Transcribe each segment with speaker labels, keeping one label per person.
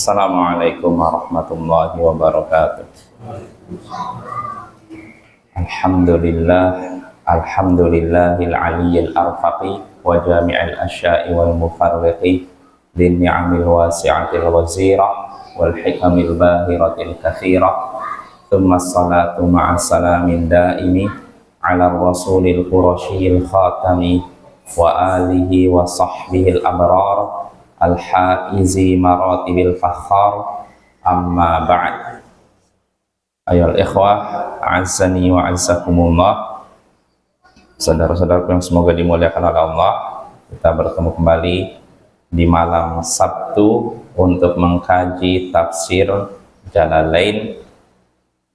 Speaker 1: Assalamualaikum warahmatullahi wabarakatuh. Alhamdulillahil aliyyil arfaqi wa jami'il asya'i wal mufarriqi din ni'amil wasi'atil ghazirah wal hikamil bahiratil kathirah. Thumma salatu ma'as salamin daimi ala rasulil qurasyil khatami wa alihi wa sahbihil abrar al-haizi maratibil fakhar, amma ba'd. Ayol ikhwah, a'azzani wa a'azzakumullah. Saudara-saudaraku yang semoga dimuliakan oleh Allah, kita bertemu kembali di malam Sabtu untuk mengkaji tafsir Jalalain,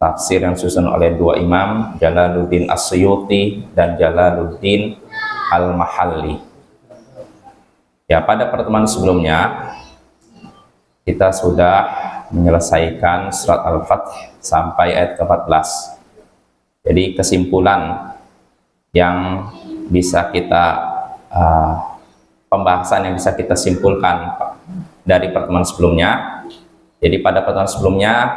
Speaker 1: tafsir yang disusun oleh dua imam, Jalaluddin As-Suyuti dan Jalaluddin Al-Mahalli. Ya, pada pertemuan sebelumnya kita sudah menyelesaikan surat Al-Fath sampai ayat ke-14. Jadi kesimpulan yang bisa kita pembahasan yang bisa kita simpulkan dari pertemuan sebelumnya. Jadi pada pertemuan sebelumnya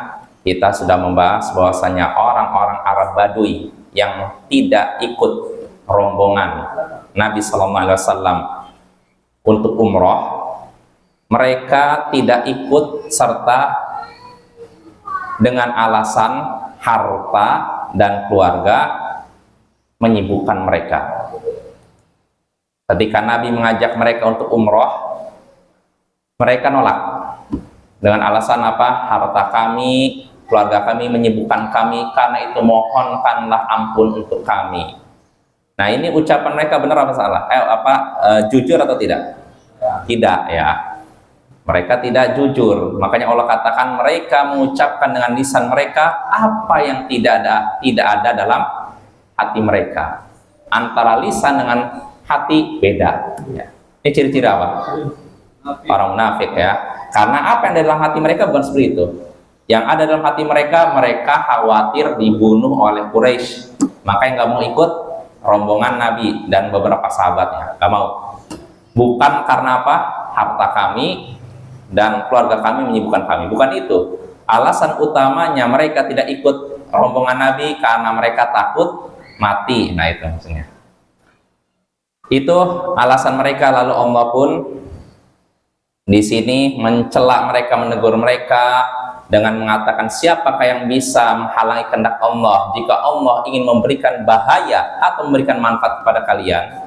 Speaker 1: kita sudah membahas bahwasanya orang-orang Arab Badui yang tidak ikut rombongan Nabi SAW untuk umroh, mereka tidak ikut serta dengan alasan harta dan keluarga menyibukkan mereka. Ketika Nabi mengajak mereka untuk umroh, mereka nolak dengan alasan apa? Harta kami, keluarga kami menyibukkan kami, karena itu mohonkanlah ampun untuk kami. Nah, ini ucapan mereka benar apa salah? Jujur atau tidak? Tidak, ya. Mereka tidak jujur. Makanya Allah katakan mereka mengucapkan dengan lisan mereka apa yang tidak ada dalam hati mereka. Antara lisan dengan hati beda. Ya. Ini ciri-ciri apa? Orang munafik, ya. Karena apa yang ada dalam hati mereka bukan seperti itu. Yang ada dalam hati mereka, mereka khawatir dibunuh oleh Quraisy. Makanya nggak mau ikut rombongan Nabi dan beberapa sahabatnya, nggak mau. Bukan karena apa? Harta kami dan keluarga kami menyibukkan kami, bukan itu. Alasan utamanya mereka tidak ikut rombongan Nabi karena mereka takut mati. Nah, itu maksudnya. Itu alasan mereka. Lalu Allah pun di sini mencela mereka, menegur mereka dengan mengatakan, siapakah yang bisa menghalangi kehendak Allah jika Allah ingin memberikan bahaya atau memberikan manfaat kepada kalian?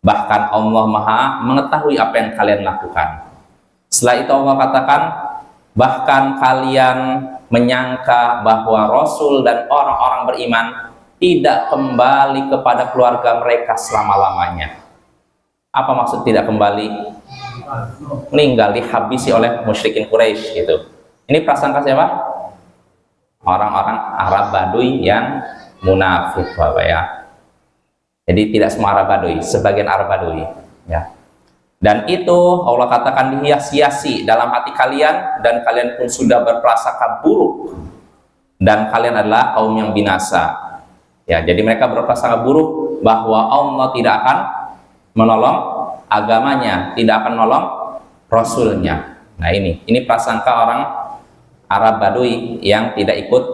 Speaker 1: Bahkan Allah Maha mengetahui apa yang kalian lakukan. Setelah itu Allah katakan, bahkan kalian menyangka bahwa Rasul dan orang-orang beriman tidak kembali kepada keluarga mereka selama-lamanya. Apa maksud tidak kembali? Meninggal, dihabisi oleh musyrikin Quraisy gitu. Ini prasangka siapa? Orang-orang Arab Badui yang munafik, Bapak, ya. Jadi tidak semua Arab Badui, sebagian Arab Badui, ya. Dan itu Allah katakan dihias-hiasi dalam hati kalian, dan kalian pun sudah berprasangka buruk, dan kalian adalah kaum yang binasa. Ya, jadi mereka berprasangka buruk bahwa Allah tidak akan menolong agamanya, tidak akan menolong Rasulnya. Nah, ini prasangka orang Arab Badui yang tidak ikut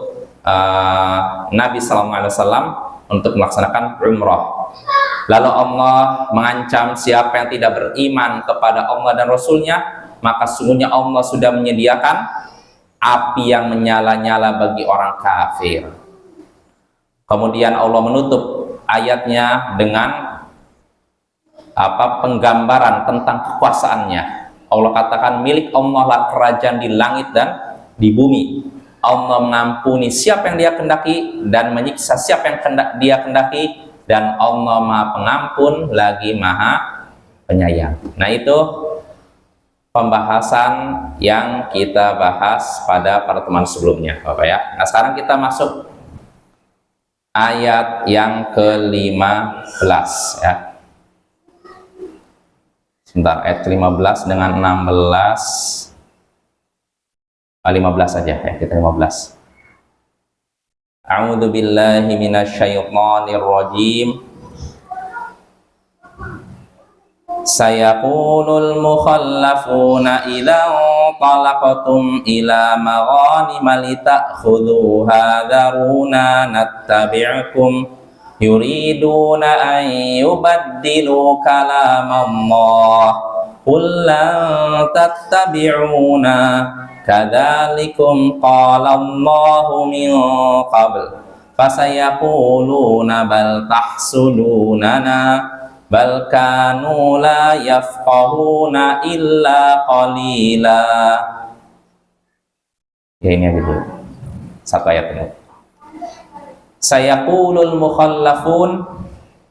Speaker 1: Nabi SAW untuk melaksanakan umrah. Lalu Allah mengancam siapa yang tidak beriman kepada Allah dan Rasulnya, maka sungguhnya Allah sudah menyediakan api yang menyala-nyala bagi orang kafir. Kemudian Allah menutup ayatnya dengan penggambaran tentang kekuasaannya. Allah katakan milik Allah lah kerajaan di langit dan di bumi. Allah mengampuni siapa yang Dia kehendaki dan menyiksa siapa yang Dia kehendaki, dan Allah Maha Pengampun lagi Maha Penyayang. Nah, itu pembahasan yang kita bahas pada pertemuan sebelumnya, Bapak, ya. Nah, sekarang kita masuk ayat yang ke-15, ya. Sebentar, ayat ke-15 dengan 15 saja, ya, kita 15. A'udzu billahi minasyaitonir rajim. Sayaqulul mukhallafuna idza talaqtum ila maghanima litakhudhuha dharuna nattabi'ukum yuriduna an yubaddilu kalamullah qul lan tattabi'una kadzalikum qala Allahu min qabl fasayaquluna bal tahsudunana bal kanu la yafqahuna illa qalila. Ya, ini aja dulu satu ayat ini. Sayaqulul mukhallafun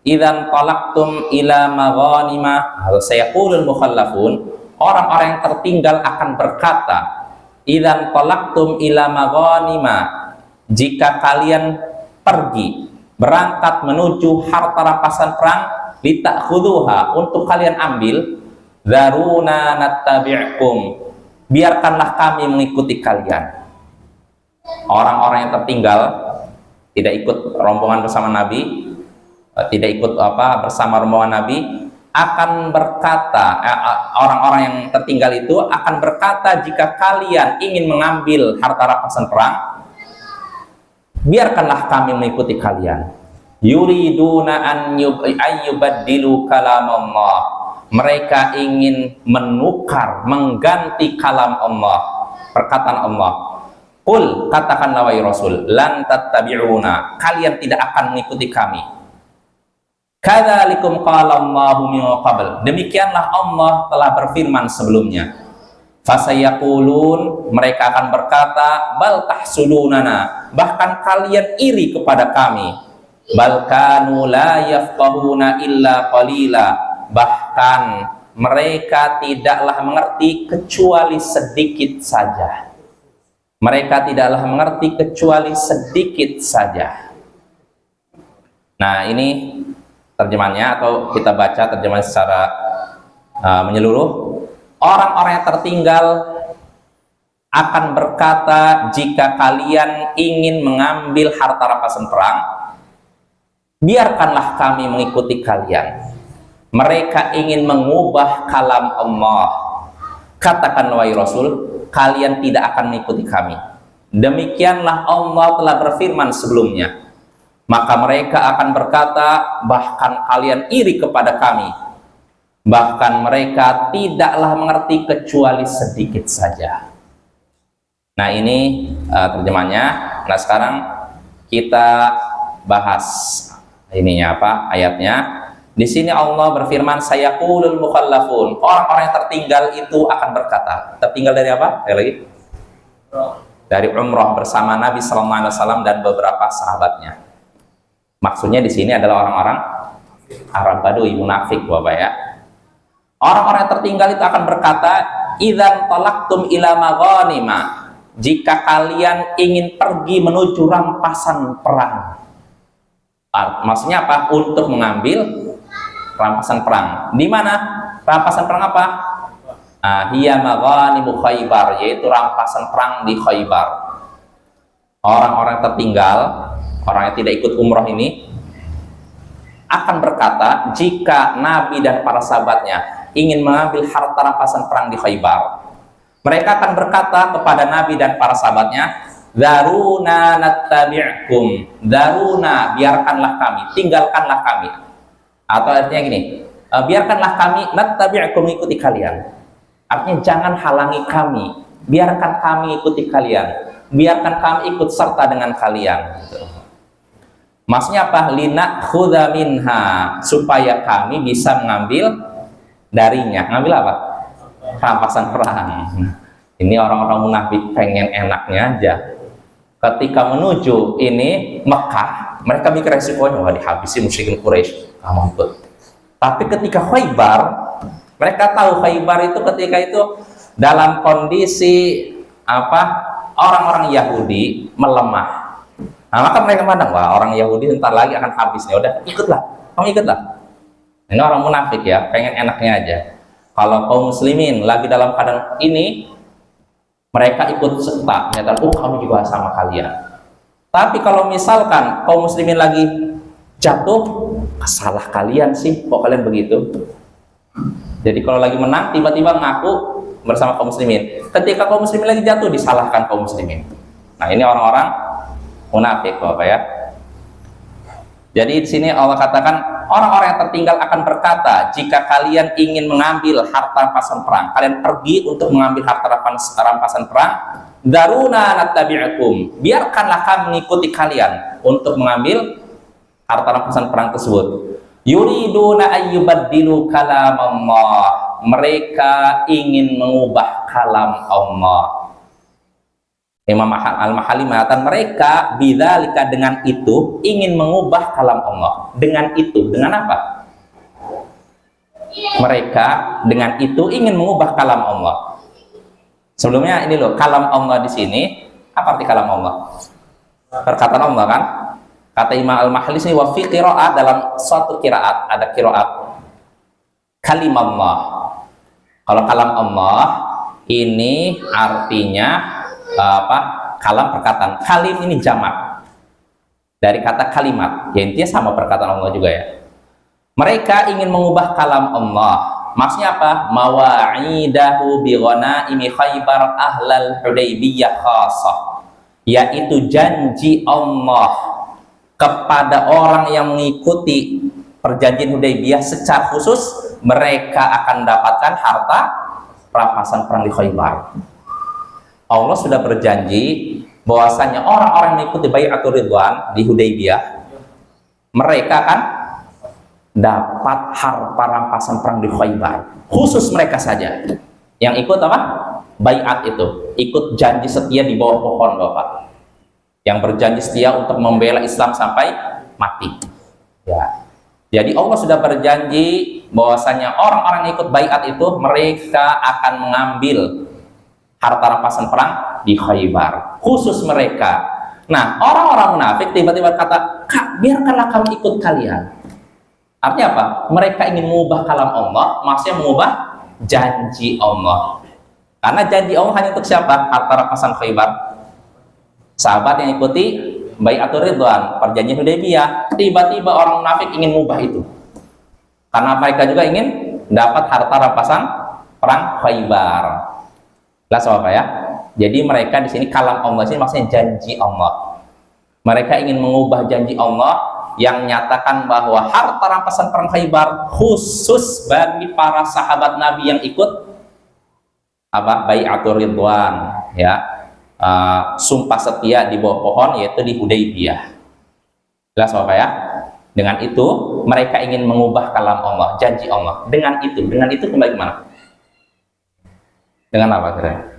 Speaker 1: idzan talaqtum ila maghanima, atau sayaqulul mukhallafun, orang-orang yang tertinggal akan berkata, idzan talaqtum ila maghanima, jika kalian pergi berangkat menuju harta rampasan perang, litakhuduha, untuk kalian ambil, dharuna nattabi'kum, biarkanlah kami mengikuti kalian. Orang-orang yang tertinggal tidak ikut rombongan bersama Nabi, tidak ikut bersama rombongan Nabi, akan berkata, orang-orang yang tertinggal itu akan berkata, jika kalian ingin mengambil harta rampasan perang, biarkanlah kami mengikuti kalian. Yuriduna an yubaddilu kalamullah, mereka ingin menukar, mengganti kalam Allah, perkataan Allah. Qul, katakanlah wahai Rasul, lan tattabi'una, kalian tidak akan mengikuti kami. Kadzalikum qala Allahu min qabl, demikianlah Allah telah berfirman sebelumnya. Fasayaqulun, mereka akan berkata, bal tahsudunana, bahkan kalian iri kepada kami. Bal kanu la yafqahuna illa qalila, bahkan mereka tidaklah mengerti kecuali sedikit saja. Mereka tidaklah mengerti kecuali sedikit saja. Nah, ini terjemahannya, atau kita baca terjemahan secara menyeluruh. Orang-orang yang tertinggal akan berkata, jika kalian ingin mengambil harta rampasan perang, biarkanlah kami mengikuti kalian. Mereka ingin mengubah kalam Allah. Katakan wahai Rasul, kalian tidak akan mengikuti kami. Demikianlah Allah telah berfirman sebelumnya. Maka mereka akan berkata, bahkan kalian iri kepada kami. Bahkan mereka tidaklah mengerti kecuali sedikit saja. Nah, ini terjemahnya. Nah, sekarang kita bahas ininya ayatnya. Di sini Allah berfirman, sayaqulul mukhallafun, orang-orang yang tertinggal itu akan berkata. Tertinggal dari apa? Lagi? Dari umrah bersama Nabi sallallahu alaihi wasallam dan beberapa sahabatnya. Maksudnya di sini adalah orang-orang Arab Badui, munafik, Bapak ya. Orang-orang yang tertinggal itu akan berkata, idzan talaqtum ila maghanima, jika kalian ingin pergi menuju rampasan perang. Maksudnya apa? Untuk mengambil rampasan perang. Di mana? Rampasan perang apa? Hiya maghanimu Khaybar, yaitu rampasan perang di Khaybar. Orang-orang tertinggal, orang yang tidak ikut umroh ini, akan berkata, jika Nabi dan para sahabatnya ingin mengambil harta rampasan perang di Khaybar, mereka akan berkata kepada Nabi dan para sahabatnya, Daruna nattabi'kum, daruna, biarkanlah kami, tinggalkanlah kami. Atau artinya gini, biarkanlah kami nattabi'kum, ikuti kalian. Artinya jangan halangi kami, biarkan kami ikuti kalian, biarkan kami ikut serta dengan kalian. Maksudnya apa? Linakhudha minha, supaya kami bisa mengambil darinya. Ngambil apa? Rampasan perang. Ini orang-orang munafik pengen enaknya aja. Ketika menuju ini Mekah, mereka mikir resikonya, wah dihabisi musyrikin Quraisy, ikut. Tapi ketika Khaybar, mereka tahu Khaybar itu ketika itu dalam kondisi orang-orang Yahudi melemah. Nah, maka mereka pandang, wah orang Yahudi bentar lagi akan habis, ya udah ikutlah, kamu ikutlah. Ini orang munafik ya, pengen enaknya aja. Kalau kaum muslimin lagi dalam keadaan ini, mereka ikut serta, menyatakan, kami juga sama kalian. Tapi kalau misalkan kaum muslimin lagi jatuh, salah kalian sih, kok kalian begitu? Jadi kalau lagi menang tiba-tiba ngaku bersama kaum muslimin. Ketika kaum muslimin lagi jatuh disalahkan kaum muslimin. Nah, ini orang-orang munafik, Bapak ya. Jadi di sini Allah katakan orang-orang yang tertinggal akan berkata, jika kalian ingin mengambil harta rampasan perang, kalian pergi untuk mengambil harta rampasan perang, daruna nattabi'akum, biarkanlah kami mengikuti kalian untuk mengambil harta rampasan perang tersebut. Yuriduna ayyubaddilu kalam Allah, mereka ingin mengubah kalam Allah. Imam Al-Mahalli mengatakan mereka bidzalika, dengan itu ingin mengubah kalam Allah. Dengan itu, dengan apa? Mereka dengan itu ingin mengubah kalam Allah. Sebelumnya ini loh, kalam Allah di sini apa arti kalam Allah? Perkataan Allah kan? Kata Imam Al-Mahalli sini wa fi qiraat, dalam suatu qiraat ada qiraat kalim Allah. Kalau kalam Allah ini artinya apa? Kalam perkataan. Kalim ini jamak dari kata kalimat, ya intinya sama perkataan Allah juga ya. Mereka ingin mengubah kalam Allah. Maksudnya apa? Mawa'idahu bi ghanaimi Khaybar ahlal Hudaybiyah khassah, yaitu janji Allah kepada orang yang mengikuti perjanjian Hudaybiyah secara khusus, mereka akan mendapatkan harta rampasan perang di Khaybar. Allah sudah berjanji bahwasanya orang-orang yang mengikuti bai'atul ridwan di Hudaybiyah, mereka akan dapat harta rampasan perang di Khaybar. Khusus mereka saja yang ikut apa? Bai'at itu, ikut janji setia di bawah pohon, Bapak. Yang berjanji setia untuk membela Islam sampai mati. Ya. Jadi Allah sudah berjanji bahwasanya orang-orang yang ikut bai'at itu mereka akan mengambil harta rampasan perang di Khaybar, khusus mereka. Nah, orang-orang munafik tiba-tiba kata, "Kak, biarkanlah kami ikut kalian." Artinya apa? Mereka ingin mengubah kalam Allah, maksudnya mengubah janji Allah. Karena janji Allah hanya untuk siapa? Harta rampasan Khaybar. Sahabat yang ikuti bai'atul ridwan, perjanjian Hudaybiyah, tiba-tiba orang munafik ingin mengubah itu. Karena mereka juga ingin dapat harta rampasan perang Khaybar. Jelas apa ya? Jadi mereka di sini kalam Allah ini maksudnya janji Allah. Mereka ingin mengubah janji Allah yang nyatakan bahwa harta rampasan perang Khaybar khusus bagi para sahabat Nabi yang ikut apa? Bai'atul ridwan, ya. Sumpah setia di bawah pohon, yaitu di Hudaybiyah. Jelas apa ya? Dengan itu mereka ingin mengubah kalam Allah, janji Allah. Dengan itu kembali mana? Dengan apa kira?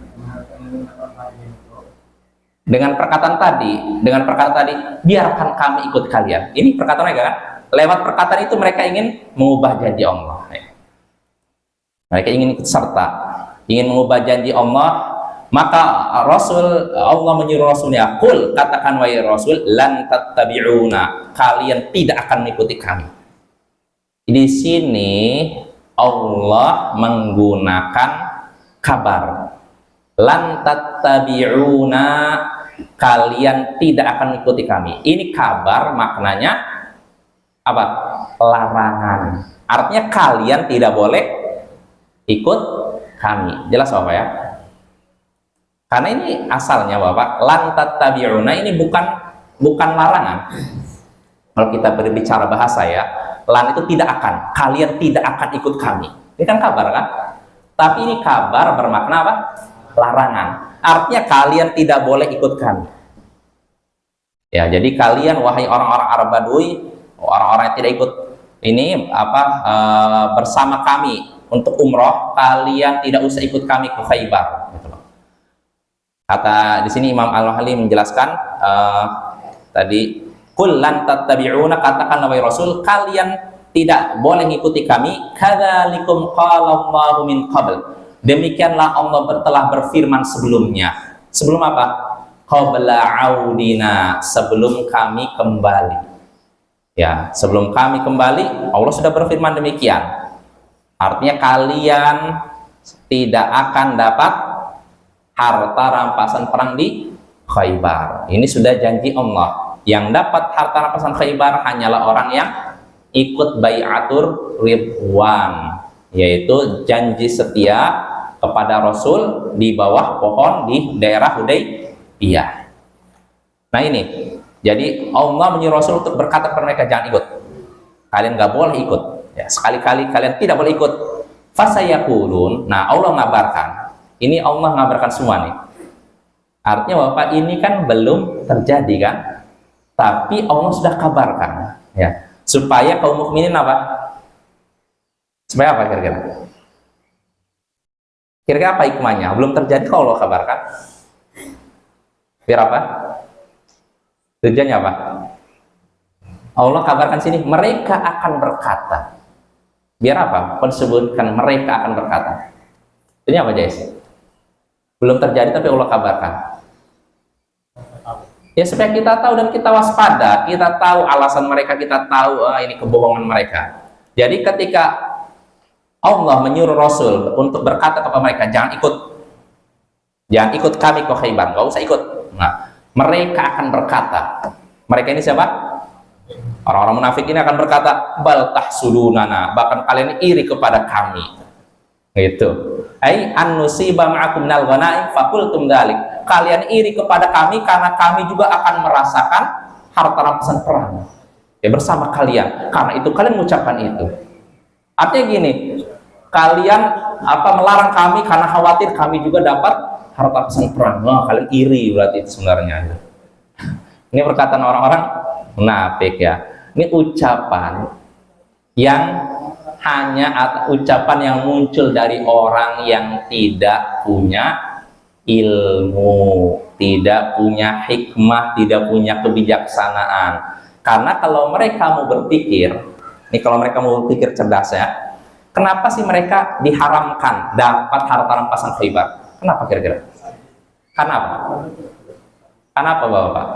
Speaker 1: Dengan perkataan tadi, biarkan kami ikut kalian. Ini perkataan mereka kan? Lewat perkataan itu mereka ingin mengubah janji Allah. Mereka ingin ikut serta, ingin mengubah janji Allah. Maka Allah menyuruh Rasulnya, "Qul," katakan wahai Rasul, "lan tattabi'una," kalian tidak akan mengikuti kami. Di sini Allah menggunakan kabar, lan tattabi'una, kalian tidak akan mengikuti kami. Ini kabar, maknanya apa? Larangan. Artinya kalian tidak boleh ikut kami. Jelas Bapak ya? Karena ini asalnya Bapak, lan tattabi'una ini bukan larangan. Kalau kita berbicara bahasa ya, lan itu tidak akan, kalian tidak akan ikut kami. Ini kan kabar kan? Tapi ini kabar bermakna apa? Larangan. Artinya kalian tidak boleh ikut kami. Ya, jadi kalian wahai orang-orang Arab Badui, orang-orang yang tidak ikut ini apa bersama kami untuk umroh, kalian tidak usah ikut kami ke Khaybar. Gitu loh. Kata di sini Imam Al-Mahalli menjelaskan tadi, "Qul lan tattabi'una," katakan wahai Rasul, kalian tidak boleh mengikuti kami. Kadzalikum qala Allahu min qabl, demikianlah Allah telah berfirman sebelumnya. Sebelum apa? Qabla audina, sebelum kami kembali. Ya, sebelum kami kembali Allah sudah berfirman demikian. Artinya kalian tidak akan dapat harta rampasan perang di Khaybar. Ini sudah janji Allah. Yang dapat harta rampasan Khaybar hanyalah orang yang ikut bai'atur ridwan. yaitu janji setia kepada Rasul di bawah pohon di daerah Hudaybiyah. Nah ini, jadi Allah menyuruh Rasul untuk berkata kepada mereka, jangan ikut, kalian nggak boleh ikut, ya, sekali-kali kalian tidak boleh ikut. Fasayaqulun, nah Allah ngabarkan, ini Allah ngabarkan semua nih. Artinya Bapak, ini kan belum terjadi kan, tapi Allah sudah kabarkan, ya, supaya kaum mukminin apa? Supaya apa kira-kira? Kira-kira apa hikmahnya? Belum terjadi kok Allah kabarkan. Biar apa? Tujuannya apa? Allah kabarkan sini, mereka akan berkata. Biar apa? Disebutkan mereka akan berkata. Ini apa, Jais? Belum terjadi tapi Allah kabarkan. Ya supaya kita tahu dan kita waspada, kita tahu alasan mereka, kita tahu ini kebohongan mereka. Jadi ketika Allah menyuruh Rasul untuk berkata kepada mereka, jangan ikut kami ke Khaybar, nggak usah ikut. Nah, mereka akan berkata, mereka ini siapa? Orang-orang munafik ini akan berkata, bal tahsudunana, bahkan kalian iri kepada kami. Gitu. Ai an-nusiba ma'akum minal ghanaim faqultum dzalik. Kalian iri kepada kami karena kami juga akan merasakan harta rampasan perang. Ya bersama kalian. Karena itu kalian mengucapkan itu. Artinya gini, kalian melarang kami karena khawatir kami juga dapat harta rampasan perang. Wah, kalian iri berarti itu sebenarnya. Ini perkataan orang-orang munafik ya. Ini ucapan yang hanya ucapan yang muncul dari orang yang tidak punya ilmu, tidak punya hikmah, tidak punya kebijaksanaan. Karena kalau mereka mau berpikir, kalau mereka mau berpikir cerdas ya, kenapa sih mereka diharamkan dapat harta rampasan Khaybar? Kenapa kira-kira? Kenapa? Kenapa Bapak?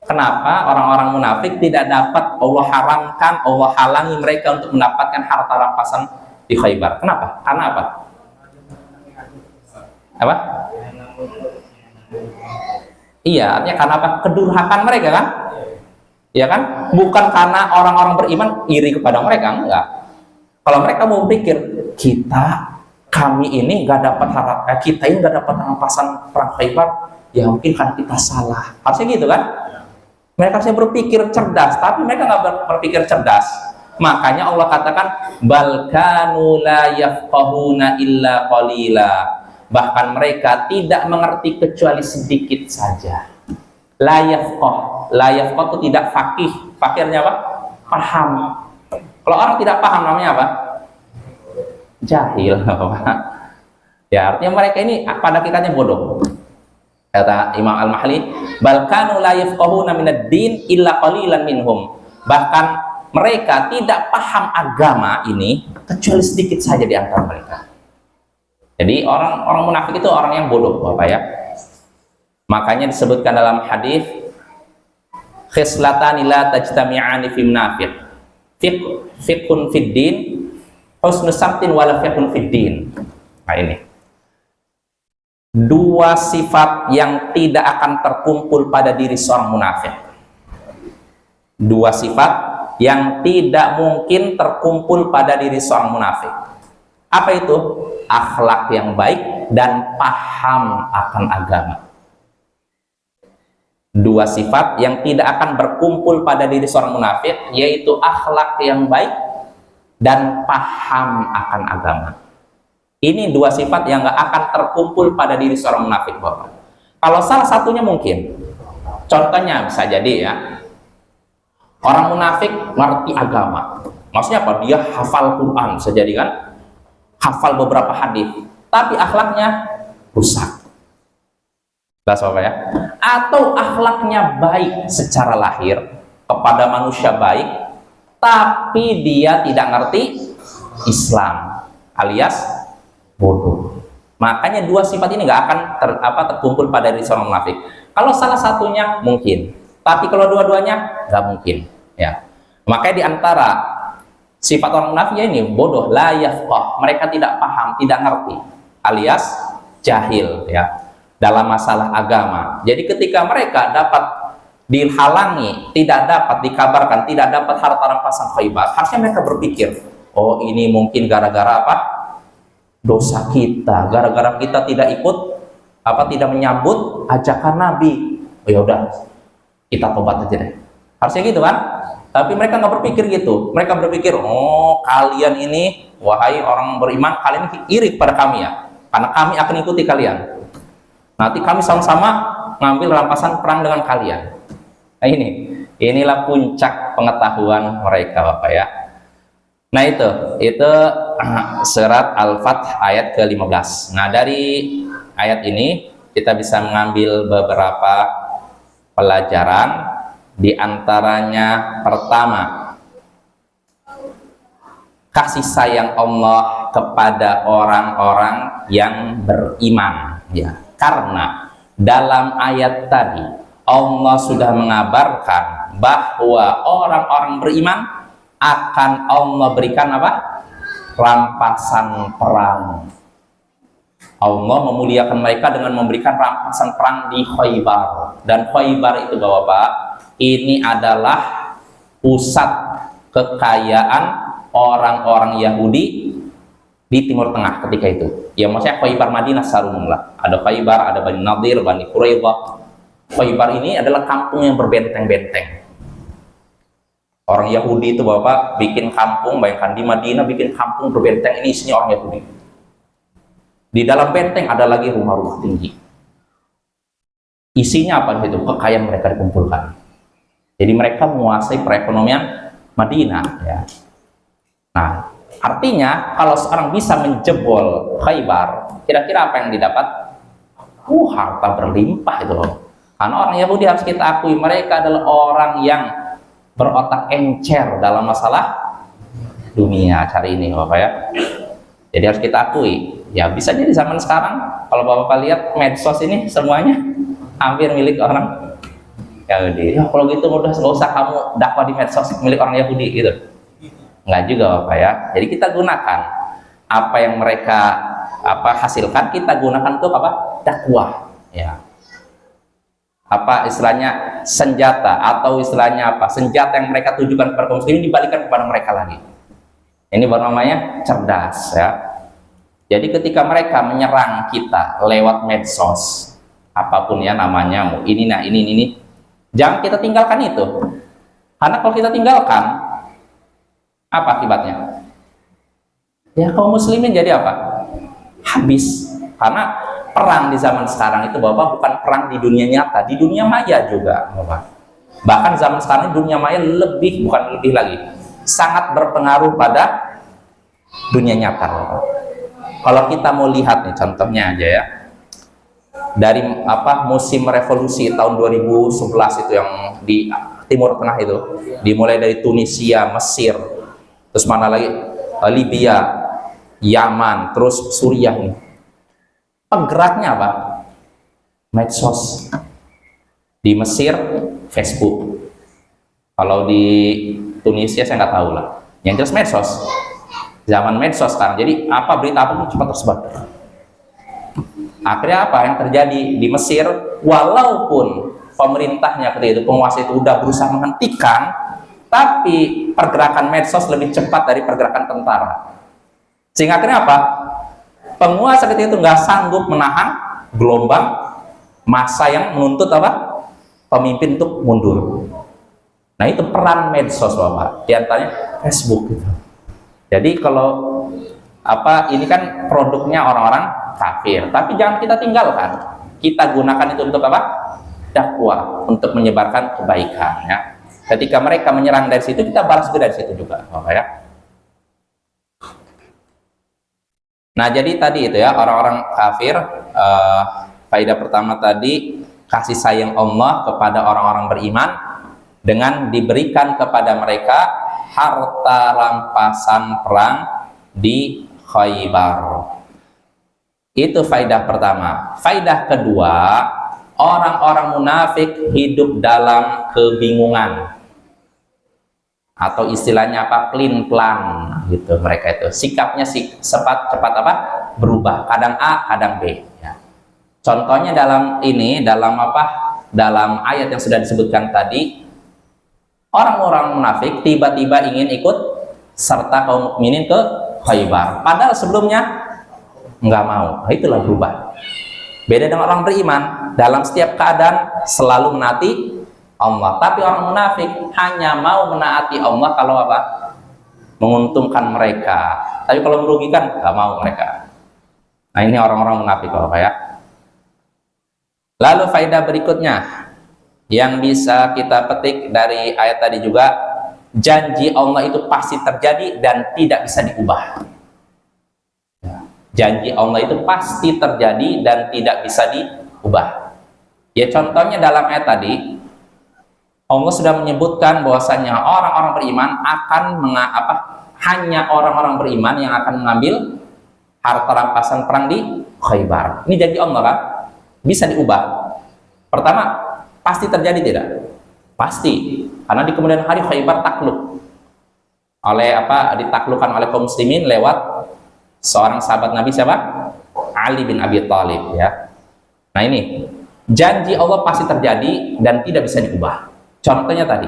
Speaker 1: Kenapa orang-orang munafik tidak dapat, Allah haramkan, Allah halangi mereka untuk mendapatkan harta rampasan di Khaybar? Kenapa? Karena apa? Apa? Iya, artinya karena apa? Kedurhakan mereka kan? Ya kan? Bukan karena orang-orang beriman iri kepada mereka, enggak. Kalau mereka mau pikir, kami ini nggak dapat kita ini nggak dapat rampasan perang Khaybar, ya mungkin kan kita salah. Harusnya gitu kan? Mereka harusnya berpikir cerdas, tapi mereka nggak berpikir cerdas. Makanya Allah katakan, bal kanu la yafqahuna illa qalila. Bahkan mereka tidak mengerti kecuali sedikit saja. La yafqah itu tidak faqih. Faqihnya apa? Paham. Kalau orang tidak paham namanya apa? Jahil. Ya, artinya mereka ini pada kitanya bodoh. Kata Imam Al-Mahli, bal kanu la yafqahuna minad din illa qalilan minhum. Bahkan mereka tidak paham agama ini kecuali sedikit saja di antara mereka. Jadi orang munafik itu orang yang bodoh, Bapak ya. Makanya disebutkan dalam hadis, khislatani la tajtami'ani fi munafiq. Fiqhun fid din, husnus samtin wala fiqhun fid din. Nah ini. Dua sifat yang tidak akan terkumpul pada diri seorang munafik. Dua sifat yang tidak mungkin terkumpul pada diri seorang munafik. Apa itu? Akhlak yang baik dan paham akan agama. Dua sifat yang tidak akan berkumpul pada diri seorang munafik, yaitu akhlak yang baik dan paham akan agama. Ini dua sifat yang gak akan terkumpul pada diri seorang munafik, Bapak. Kalau salah satunya mungkin, contohnya bisa jadi ya, orang munafik ngerti agama. Maksudnya apa? Dia hafal Quran, bisa jadi kan? Hafal beberapa hadis, tapi akhlaknya rusak. Jelas Bapak ya? Atau akhlaknya baik secara lahir, kepada manusia baik, tapi dia tidak ngerti Islam, alias bodoh. Makanya dua sifat ini nggak akan terkumpul pada diri seorang munafik. Kalau salah satunya mungkin, tapi kalau dua-duanya nggak mungkin. Ya, makanya di antara sifat orang munafik ini bodoh, la yafqah. Mereka tidak paham, tidak ngerti, alias jahil ya dalam masalah agama. Jadi ketika mereka dapat dihalangi, tidak dapat dikabarkan, tidak dapat harta rampasan Khaybar, harusnya mereka berpikir, Oh, ini mungkin gara-gara apa? Dosa kita, gara-gara kita tidak ikut tidak menyambut ajakan Nabi. Oh ya udah, kita tobat aja deh. Harusnya gitu kan? Tapi mereka nggak berpikir gitu. Mereka berpikir, oh kalian ini, wahai orang beriman, kalian iri pada kami ya, karena kami akan ikuti kalian. Nanti kami sama-sama ngambil rampasan perang dengan kalian. Nah inilah puncak pengetahuan mereka, Bapak ya. Nah itu surat Al-Fath ayat ke-15. Nah dari ayat ini kita bisa mengambil beberapa pelajaran. Di antaranya pertama, kasih sayang Allah kepada orang-orang yang beriman ya. Karena dalam ayat tadi Allah sudah mengabarkan bahwa orang-orang beriman akan Allah berikan apa? Rampasan perang. Allah memuliakan mereka dengan memberikan rampasan perang di Khaybar. Dan Khaybar itu Bapak, ini adalah pusat kekayaan orang-orang Yahudi di Timur Tengah ketika itu. Ya maksudnya Khaybar Madinah sarung lah. Ada Khaybar, ada Bani Nadir, Bani Quraidah. Khaybar ini adalah kampung yang berbenteng-benteng. Orang Yahudi itu Bapak bikin kampung, bayangkan di Madinah bikin kampung berbenteng, ini isinya orang Yahudi. Di dalam benteng ada lagi rumah-rumah tinggi. Isinya apa itu? Kekayaan mereka dikumpulkan. Jadi mereka menguasai perekonomian Madinah ya. Nah, artinya kalau seorang bisa menjebol Khaybar, kira-kira apa yang didapat? Harta berlimpah itu loh. Karena orang Yahudi harus kita akui, mereka adalah orang yang berotak encer dalam masalah dunia cari ini Bapak ya. Jadi harus kita akui. Ya bisa jadi zaman sekarang kalau Bapak lihat medsos ini semuanya hampir milik orang Yahudi. Ya kalau gitu udah nggak usah kamu dakwah di medsos milik orang Yahudi gitu. Nggak juga Bapak ya. Jadi kita gunakan apa yang mereka hasilkan, kita gunakan untuk apa? Dakwah ya. Apa istilahnya senjata atau istilahnya apa? Senjata yang mereka tujukan kepada kaum muslimin dibalikkan kepada mereka lagi. Ini baru namanya cerdas ya. Jadi ketika mereka menyerang kita lewat medsos, apapun ya namanya, ini, jangan kita tinggalkan itu. Karena kalau kita tinggalkan, apa akibatnya? Ya kaum muslimin jadi apa? Habis. Karena perang di zaman sekarang itu Bapak bukan perang di dunia nyata, di dunia maya juga Bapak. Bahkan zaman sekarang dunia maya bukan lebih lagi, sangat berpengaruh pada dunia nyata Bapak. Kalau kita mau lihat nih contohnya aja ya, dari musim revolusi tahun 2011 itu yang di Timur Tengah itu, dimulai dari Tunisia, Mesir, terus mana lagi Libya, Yaman, terus Suriah nih. Penggeraknya apa? Medsos. Di Mesir Facebook. Kalau di Tunisia saya nggak tahu lah. Yang jelas medsos. Zaman medsos sekarang, jadi berita apa cepat tersebar. Akhirnya apa yang terjadi di Mesir, walaupun pemerintahnya ketika itu, penguasa itu udah berusaha menghentikan, tapi pergerakan medsos lebih cepat dari pergerakan tentara. Sehingga akhirnya apa? Penguasa ketika itu nggak sanggup menahan gelombang massa yang menuntut pemimpin untuk mundur. Nah itu peran medsos Bapak, di antaranya Facebook gitu. Jadi kalau ini kan produknya orang-orang kafir, tapi jangan kita tinggalkan. Kita gunakan itu untuk dakwah, untuk menyebarkan kebaikan ya. Ketika mereka menyerang dari situ, kita balas dari situ juga Bapak ya. Nah jadi tadi itu ya, orang-orang kafir, faedah pertama tadi, kasih sayang Allah kepada orang-orang beriman dengan diberikan kepada mereka harta rampasan perang di Khaybar. Itu faedah pertama. Faedah kedua, orang-orang munafik hidup dalam kebingungan, atau istilahnya pelin-pelan gitu. Mereka itu sikapnya cepat berubah, kadang A kadang B ya. Contohnya dalam ayat yang sudah disebutkan tadi, orang-orang munafik tiba-tiba ingin ikut serta kaum mukminin ke Khaybar. Padahal sebelumnya nggak mau. Nah, itulah berubah. Beda dengan orang beriman, dalam setiap keadaan selalu menaati Allah. Tapi orang munafik hanya mau menaati Allah kalau apa? Menguntungkan mereka. Tapi kalau merugikan, nggak mau mereka. Nah, ini orang-orang munafik, Bapak ya. Lalu faedah berikutnya yang bisa kita petik dari ayat tadi juga, janji Allah itu pasti terjadi dan tidak bisa diubah. Janji Allah itu pasti terjadi dan tidak bisa diubah. Ya, contohnya dalam ayat tadi, Allah sudah menyebutkan bahwasanya orang-orang beriman akan hanya orang-orang beriman yang akan mengambil harta rampasan perang di Khaybar. Ini janji Allah kan? Bisa diubah. Pertama, pasti terjadi tidak? Pasti. Karena di kemudian hari Khaybar takluk. Ditaklukkan oleh kaum muslimin lewat seorang sahabat Nabi siapa? Ali bin Abi Thalib ya. Nah, ini janji Allah pasti terjadi dan tidak bisa diubah. Contohnya tadi,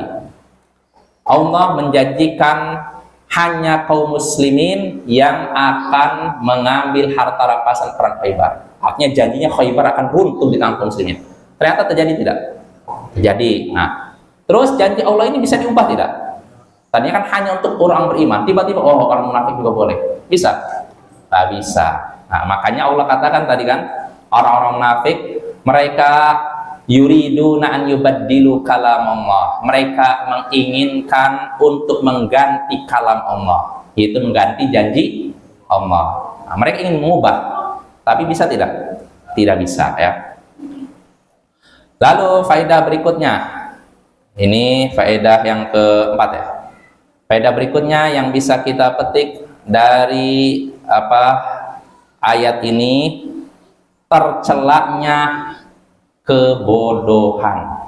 Speaker 1: Allah menjanjikan hanya kaum muslimin yang akan mengambil harta rampasan perang Khaybar. Artinya janjinya Khaybar akan runtuh di tangan kaum muslimin. Ternyata terjadi tidak? Terjadi. Nah, terus janji Allah ini bisa diubah tidak? Tadinya kan hanya untuk orang beriman, tiba-tiba orang munafik juga boleh. Bisa? Tak bisa. Nah, makanya Allah katakan tadi kan, orang-orang munafik mereka yuriduna an yubaddilu kalam Allah. Mereka menginginkan untuk mengganti kalam Allah, yaitu mengganti janji Allah. Nah, mereka ingin mengubah, tapi bisa tidak? Tidak bisa ya. Lalu faedah berikutnya, ini faedah yang keempat ya. Faedah berikutnya yang bisa kita petik dari ayat ini, tercelaknya kebodohan,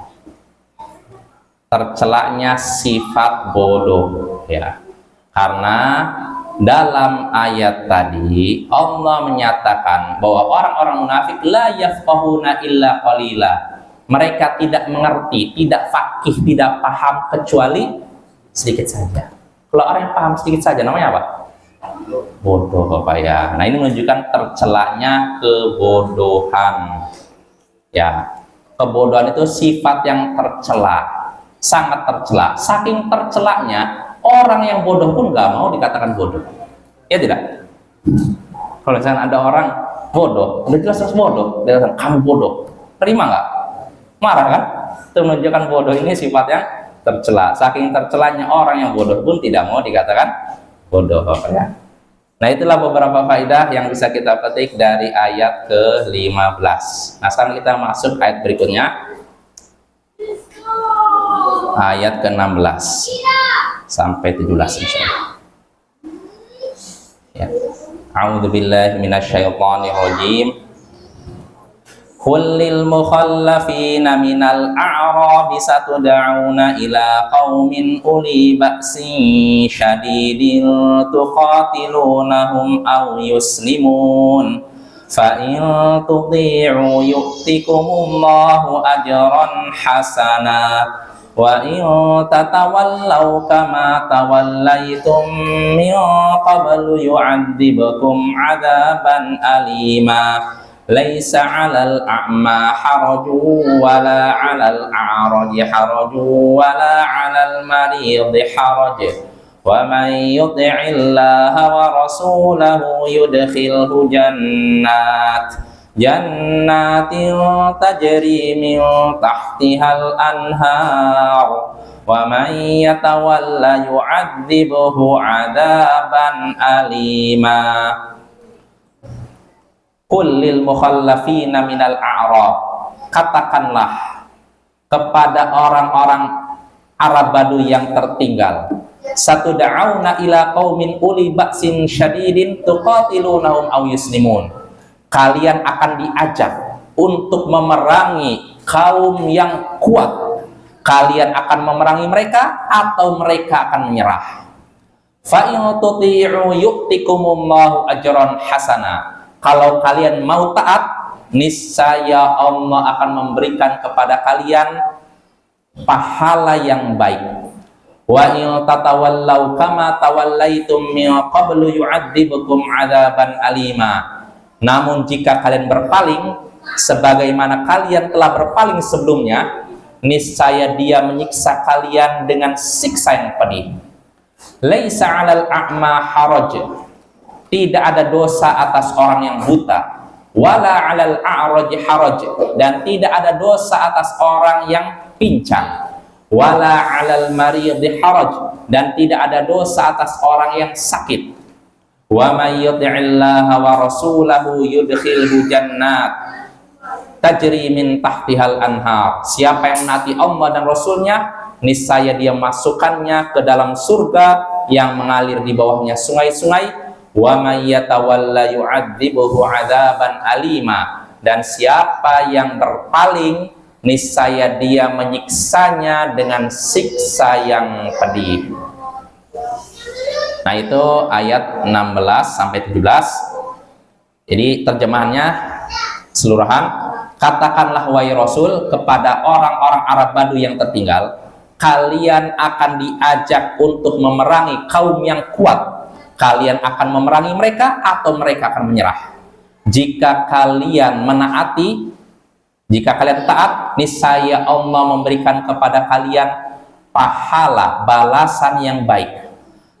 Speaker 1: tercelaknya sifat bodoh ya. Karena dalam ayat tadi Allah menyatakan bahwa orang-orang munafik la yafqahuna illa qalila. Mereka tidak mengerti, tidak faqih, tidak paham kecuali sedikit saja. Kalau orang yang paham sedikit saja namanya apa? Bodoh, Bapak ya. Nah, ini menunjukkan tercelaknya kebodohan ya. Kebodohan itu sifat yang tercela, sangat tercela. Saking tercelaknya, orang yang bodoh pun nggak mau dikatakan bodoh, ya tidak? Kalau misalnya ada orang bodoh, udah jelas bodoh, dia katakan kamu bodoh, terima nggak? Marah kan? Itu menunjukkan bodoh ini sifat yang tercela. Saking tercelanya orang yang bodoh pun tidak mau dikatakan bodoh, Bapak ya. Nah, itulah beberapa faedah yang bisa kita petik dari ayat ke-15. Nah, sekarang kita masuk ayat berikutnya, ayat ke-16 sampai 17 insyaallah. Ya. A'udzubillahi minasyaitonirrajim. Kullil mukhallafina minal a'rabi satud'auna ila qaumin uli ba'sin syadidin tuqatilunahum aw yuslimun fa in tuti'u yu'tikumullahu ajran hasana wa in tatawallaw kama tawallaitum min qablu yu'adzibukum 'adzaban alima. Laisa 'alal a'ma harajun wala 'alal a'raji harajun wala 'alal maridhi haraj wa man yuti'illaha wa rasulahu yudkhilhu jannatin tajri min tahtihal anhar wa man yatawalla yu'adzibuhu 'adzaban alima. Kullil mukhallafina minal a'rab, katakanlah kepada orang-orang Arab Baduy yang tertinggal, satud'auna ila qaumin uli ba'sin syadidin tuqatilunahum aw yuslimun. Kalian akan diajak untuk memerangi kaum yang kuat. Kalian akan memerangi mereka atau mereka akan menyerah. Fa in tuti'u yu'tikumullahu ajran hasana. Kalau kalian mau taat, niscaya Allah akan memberikan kepada kalian pahala yang baik. Wa in tatawallaw kama tawallaitum min qablu yu'adzibukum 'adzaban alima. Namun jika kalian berpaling sebagaimana kalian telah berpaling sebelumnya, niscaya Dia menyiksa kalian dengan siksa yang pedih. Laisa 'alal a'ma haraj. Tidak ada dosa atas orang yang buta. Wala 'alal a'raj haraj. Dan tidak ada dosa atas orang yang pincang. Wala 'alal maridhi haraj. Dan tidak ada dosa atas orang yang sakit. Wa may yuti'illaha wa rasulahu yudkhilhu jannat tajri min tahtihal anhar. Siapa yang menaati Allah dan Rasulnya, niscaya dia masukkannya ke dalam surga yang mengalir di bawahnya sungai-sungai. Wa may yatawalla yu'adzibuhu 'adzaban alima. Dan siapa yang berpaling, niscaya dia menyiksanya dengan siksa yang pedih. Nah, itu ayat 16 sampai 17. Jadi terjemahannya seluruhan, katakanlah wahai Rasul kepada orang-orang Arab Badui yang tertinggal, kalian akan diajak untuk memerangi kaum yang kuat. Kalian akan memerangi mereka atau mereka akan menyerah. Jika kalian menaati, jika kalian taat, niscaya Allah memberikan kepada kalian pahala balasan yang baik.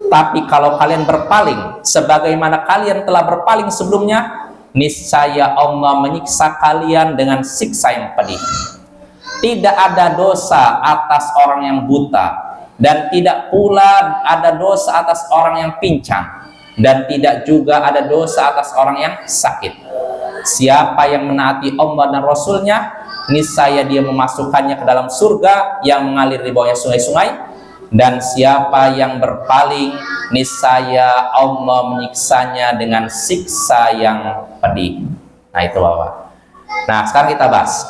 Speaker 1: Tapi kalau kalian berpaling sebagaimana kalian telah berpaling sebelumnya, niscaya Allah menyiksa kalian dengan siksa yang pedih. Tidak ada dosa atas orang yang buta, dan tidak pula ada dosa atas orang yang pincang, dan tidak juga ada dosa atas orang yang sakit. Siapa yang menaati Allah dan Rasulnya, niscaya dia memasukkannya ke dalam surga yang mengalir di bawahnya sungai-sungai. Dan siapa yang berpaling, niscaya Allah menyiksanya dengan siksa yang pedih. Nah, itu Bapak. Nah, sekarang kita bahas.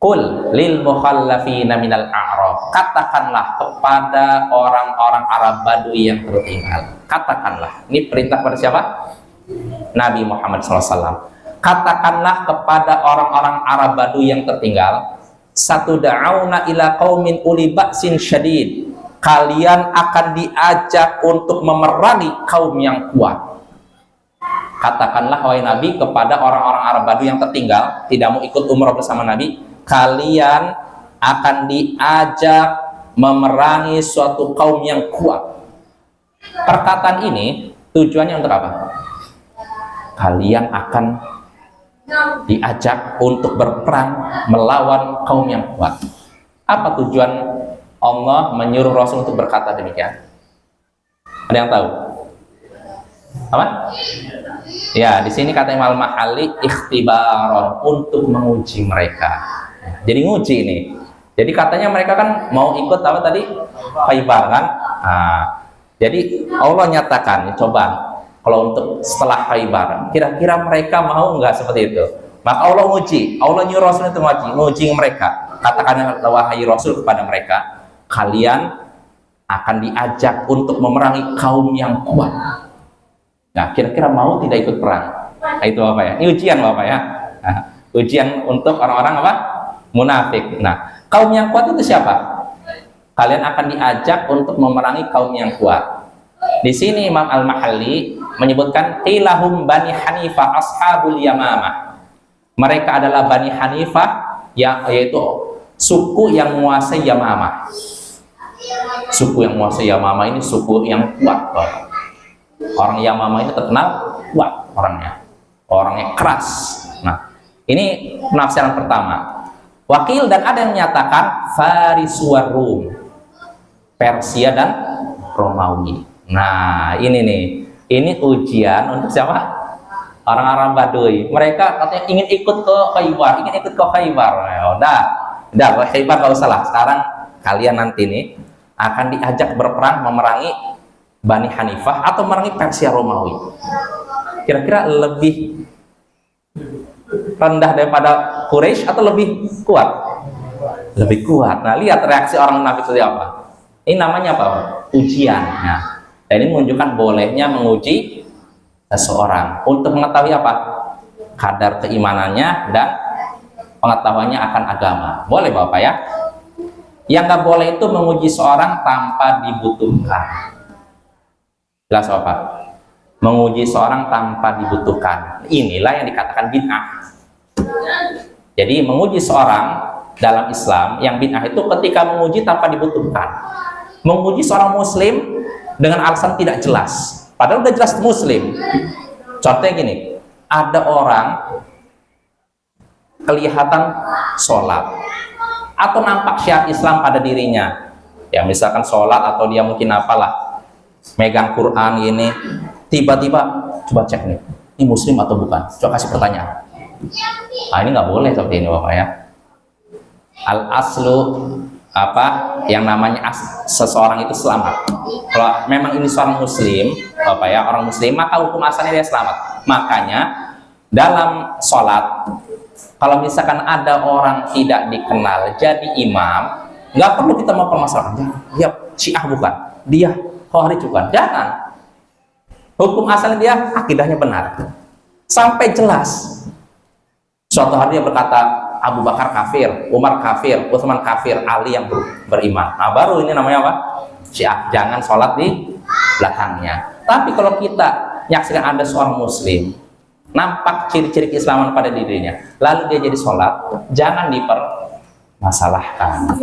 Speaker 1: Qul lil mukhallafina minal a'rab. Katakanlah kepada orang-orang Arab Badui yang tertinggal. Katakanlah. Ini perintah pada siapa? Nabi Muhammad SAW. Katakanlah kepada orang-orang Arab Badui yang tertinggal, satud'auna ila qaumin uli ba'sin syadid. Kalian akan diajak untuk memerangi kaum yang kuat. Katakanlah wahai Nabi kepada orang-orang Arab Badui yang tertinggal, tidak mau ikut umrah bersama Nabi, kalian akan diajak memerangi suatu kaum yang kuat. Perkataan ini tujuannya untuk apa? Kalian akan diajak untuk berperang melawan kaum yang kuat. Apa tujuan Allah menyuruh Rasul untuk berkata demikian? Ada yang tahu? Apa? Ya, di sini kata Imam Al-Mahalli ikhtibaron, untuk menguji mereka. Jadi nguji ini. Jadi katanya mereka kan mau ikut apa tadi? Khaybar kan? Nah, jadi Allah nyatakan, coba kalau untuk setelah Khaybar, kira-kira mereka mau nggak seperti itu? Maka Allah nguji, Allah nyuruh Rasul itu nguji mereka. Katakanlah wahai Rasul kepada mereka, kalian akan diajak untuk memerangi kaum yang kuat. Nah, kira-kira mau tidak ikut perang? Nah, itu Bapak ya. Ini ujian Bapak ya. Nah, ujian untuk orang-orang apa? Munafik. Nah, kaum yang kuat itu siapa? Kalian akan diajak untuk memerangi kaum yang kuat. Di sini Imam Al-Mahalli menyebutkan qilahum Bani Hanifah ashabul Yamamah. Mereka adalah Bani Hanifah, yaitu suku yang menguasai Yamamah. Suku yang menguasai Yamamah ini suku yang kuat. Orang Yamamah ini terkenal kuat orangnya keras. Nah, ini penafsiran pertama. Wakil dan ada yang menyatakan Faris wa Rum, Persia dan Romawi. Nah, ini nih, ini ujian untuk siapa? Orang-orang Badui. Mereka katanya ingin ikut ke Khaybar, Ya, udah Khaybar gak usah lah. Sekarang kalian nanti nih akan diajak berperang memerangi Bani Hanifah atau memerangi Persia Romawi. Kira-kira lebih rendah daripada Quraisy atau lebih kuat? Lebih kuat. Nah, lihat reaksi orang munafik seperti apa. Ini namanya apa? Ujian. Nah, dan ini menunjukkan bolehnya menguji seseorang untuk mengetahui apa? Kadar keimanannya dan pengetahuannya akan agama. Boleh Bapak ya? Yang nggak boleh itu menguji seorang tanpa dibutuhkan. Jelas Bapak? Menguji seorang tanpa dibutuhkan. Inilah yang dikatakan bid'ah. Jadi menguji seorang dalam Islam yang bid'ah itu ketika menguji tanpa dibutuhkan. Menguji seorang muslim dengan alasan tidak jelas. Padahal udah jelas muslim. Contohnya gini, ada orang kelihatan sholat atau nampak syiar Islam pada dirinya, ya misalkan sholat atau dia mungkin apalah megang Quran ini, tiba-tiba coba cek nih, ini muslim atau bukan, coba kasih pertanyaan. Nah ini nggak boleh seperti ini Bapak ya. Al aslu apa yang namanya seseorang itu selamat. Kalau memang ini seorang muslim Bapak ya, orang muslim, maka hukum asalnya dia selamat. Makanya dalam sholat, kalau misalkan ada orang tidak dikenal jadi imam, nggak perlu kita mempermasalahkan dia Syiah bukan, dia Khawarij bukan, jangan. Hukum asalnya dia akidahnya benar sampai jelas. Suatu hari dia berkata Abu Bakar kafir, Umar kafir, Utsman kafir, Ali yang beriman. Nah baru ini namanya apa? Syiah. Jangan sholat di belakangnya. Tapi kalau kita nyaksikan ada seorang muslim nampak ciri-ciri keislaman pada dirinya, lalu dia jadi sholat, jangan dipermasalahkan.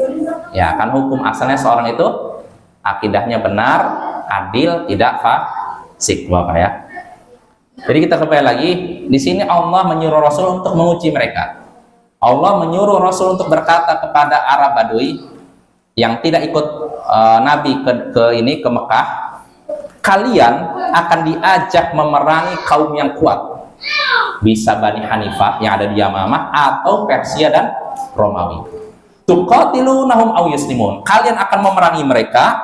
Speaker 1: Ya kan hukum asalnya seorang itu akidahnya benar, adil, tidak fasik Bapak ya. Jadi kita kembali lagi, di sini Allah menyuruh Rasul untuk menguji mereka. Allah menyuruh Rasul untuk berkata kepada Arab Badui yang tidak ikut Nabi ke Mekah, kalian akan diajak memerangi kaum yang kuat. Bisa Bani Hanifah yang ada di Yamamah atau Persia dan Romawi. Tuqatilunahum aw yuslimun. Kalian akan memerangi mereka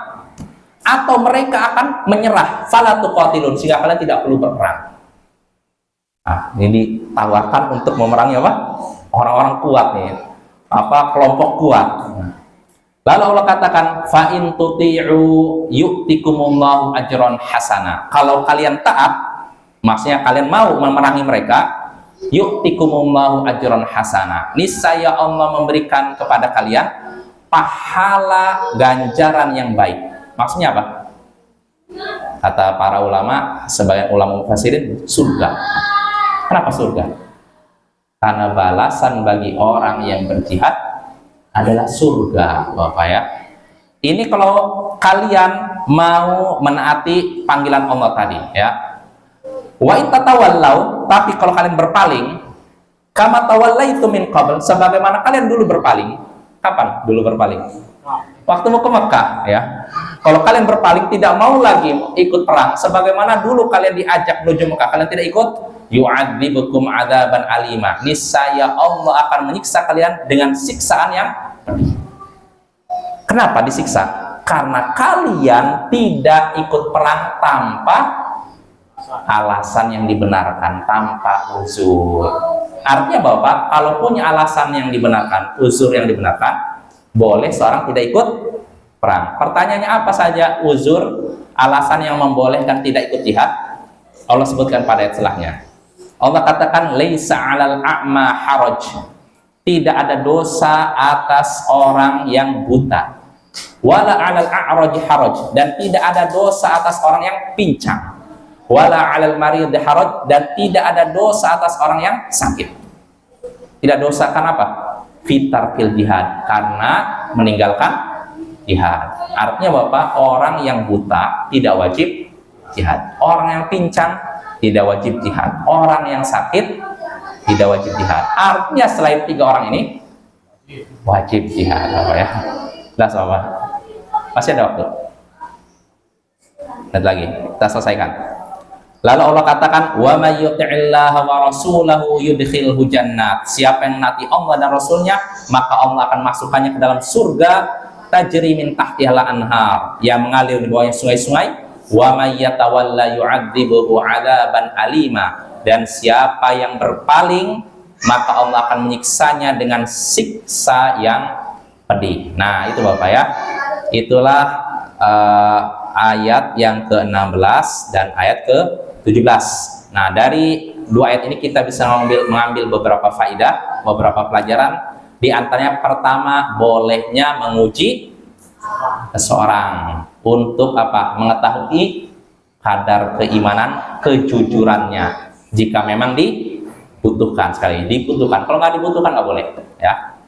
Speaker 1: atau mereka akan menyerah. Fala tuqatilun, sehingga kalian tidak perlu berperang. Nah, ini ditawarkan untuk memerangi apa? Orang-orang kuat nih. Apa kelompok kuat. Lalu Allah katakan fa in tuti'u yu'tikumullahu ajran hasana. Kalau kalian taat, maksudnya kalian mau memerangi mereka, yu'tikumullahu ajran hasana. Niscaya Allah memberikan kepada kalian pahala ganjaran yang baik. Maksudnya apa? Kata para ulama, sebagian ulama mufassirin, surga. Kenapa surga? Karena balasan bagi orang yang berjihad adalah surga, Bapak ya. Ini kalau kalian mau menaati panggilan Allah tadi ya. Wa itatawallau, tapi kalau kalian berpaling, kama tawallaitu min qabl, sebagaimana kalian dulu berpaling. Kapan dulu berpaling? Waktu mau ke Mekah ya. Kalau kalian berpaling, tidak mau lagi ikut perang, sebagaimana dulu kalian diajak menuju Mekah, kalian tidak ikut, yu'adzibukum adzaban alima. Niscaya Allah akan menyiksa kalian dengan siksaan yang pedih. Kenapa disiksa? Karena kalian tidak ikut perang tanpa alasan yang dibenarkan, tanpa uzur. Artinya Bapak, kalau punya alasan yang dibenarkan, uzur yang dibenarkan, boleh seorang tidak ikut perang. Pertanyaannya apa saja uzur, alasan yang membolehkan tidak ikut jihad? Allah sebutkan pada ayat setelahnya. Allah katakan laisa 'alal a'ma haraj. Tidak ada dosa atas orang yang buta. Wala 'alal a'raj haraj, dan tidak ada dosa atas orang yang pincang. Wala 'alal marid haraj, dan tidak ada dosa atas orang yang sakit. Tidak dosa karena apa? Fitarkil jihad, karena meninggalkan jihad. Artinya Bapak, orang yang buta tidak wajib jihad. Orang yang pincang tidak wajib jihad. Orang yang sakit tidak wajib jihad. Artinya selain tiga orang ini wajib jihad, apa ya? Jelas Bapak? Masih ada waktu. Lihat lagi, kita selesaikan. Lalu Allah katakan, wa may yuti'illaha wa rasulahu yudkhilhu jannat. Siapa yang menaati Allah dan Rasulnya, maka Allah akan masukkannya ke dalam surga tajri min tahtihal anhar, yang mengalir di bawahnya sungai-sungai. Wa may yatawalla yu'adzibuhu 'adzaban alima, dan siapa yang berpaling maka Allah akan menyiksanya dengan siksa yang pedih. Nah, itu Bapak ya. Itulah ayat yang ke-16 dan ayat ke-17. Nah, dari dua ayat ini kita bisa mengambil beberapa faidah, beberapa pelajaran. Di antaranya pertama, bolehnya menguji seseorang untuk apa? Mengetahui kadar keimanan, kejujurannya. Jika memang dibutuhkan, sekali dibutuhkan. Kalau nggak dibutuhkan nggak boleh, ya.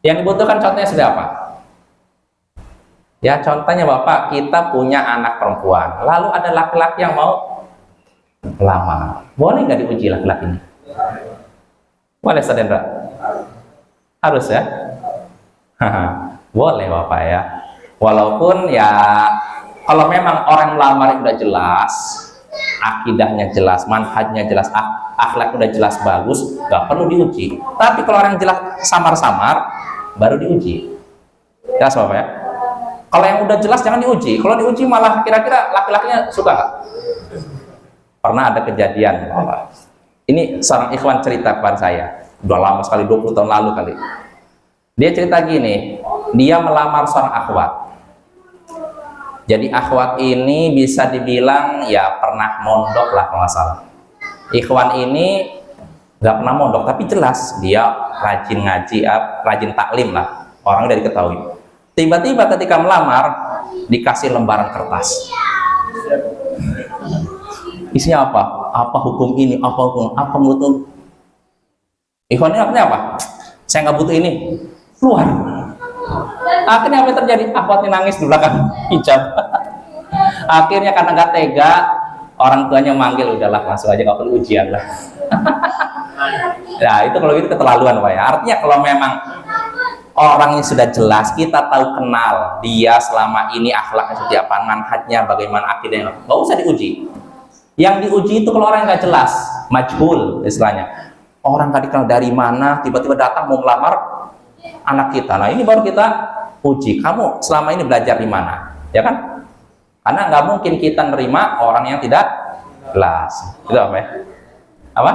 Speaker 1: Yang dibutuhkan contohnya sudah apa? Ya, contohnya Bapak, kita punya anak perempuan, lalu ada laki-laki yang mau melamar. Boleh nggak diuji laki-laki ini? Boleh, Saudara? Harus ya? Boleh Bapak ya. Walaupun ya, kalau memang orang melamar udah jelas, akidahnya jelas, manhajnya jelas, akhlak udah jelas bagus, nggak perlu diuji. Tapi kalau orang jelas samar-samar, baru diuji. Ya, Bapak ya. Kalau yang udah jelas jangan diuji. Kalau diuji malah kira-kira laki-lakinya suka nggak? Pernah ada kejadian, Bapak. Ini seorang ikhwan cerita kepada saya. Udah lama sekali, 20 tahun lalu kali. Dia cerita gini, dia melamar seorang akhwat. Jadi akhwat ini bisa dibilang ya pernah mondok lah kalau nggak salah. Ikhwan ini nggak pernah mondok, tapi jelas dia rajin ngaji, rajin taklim lah. Orang udah diketahui. Tiba-tiba ketika melamar dikasih lembaran kertas. Isinya apa? Apa hukum ini? Apa hukum? Apa menurut Ikhwan ini artinya apa? Saya nggak butuh ini. Keluar. Akhirnya apa yang terjadi? Akhwatnya nangis di belakang hijab. Akhirnya karena nggak tega, orang tuanya manggil, udahlah langsung aja nggak perlu ujian lah. Nah itu kalau gitu keterlaluan Pak ya. Artinya kalau memang orang yang sudah jelas, kita tahu kenal dia selama ini akhlaknya seperti apa, manhajnya bagaimana, akidahnya, nggak usah diuji. Yang diuji itu kalau orang yang nggak jelas, majhul istilahnya. Orang nggak dikenal dari mana, tiba-tiba datang mau melamar anak kita. Nah ini baru kita uji. Kamu selama ini belajar di mana, ya kan? Karena nggak mungkin kita nerima orang yang tidak jelas. Itu apa ya? Apa?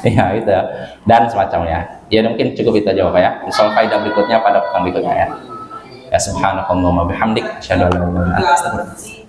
Speaker 1: Ya itu ya. Dan semacamnya. Ya mungkin cukup itu aja Bapak ya. Insya Allah faedah berikutnya pada pekan berikutnya ya. Ya subhanakallahumma bihamdik, asyhadu an la ilaha illa anta, astaghfiruka.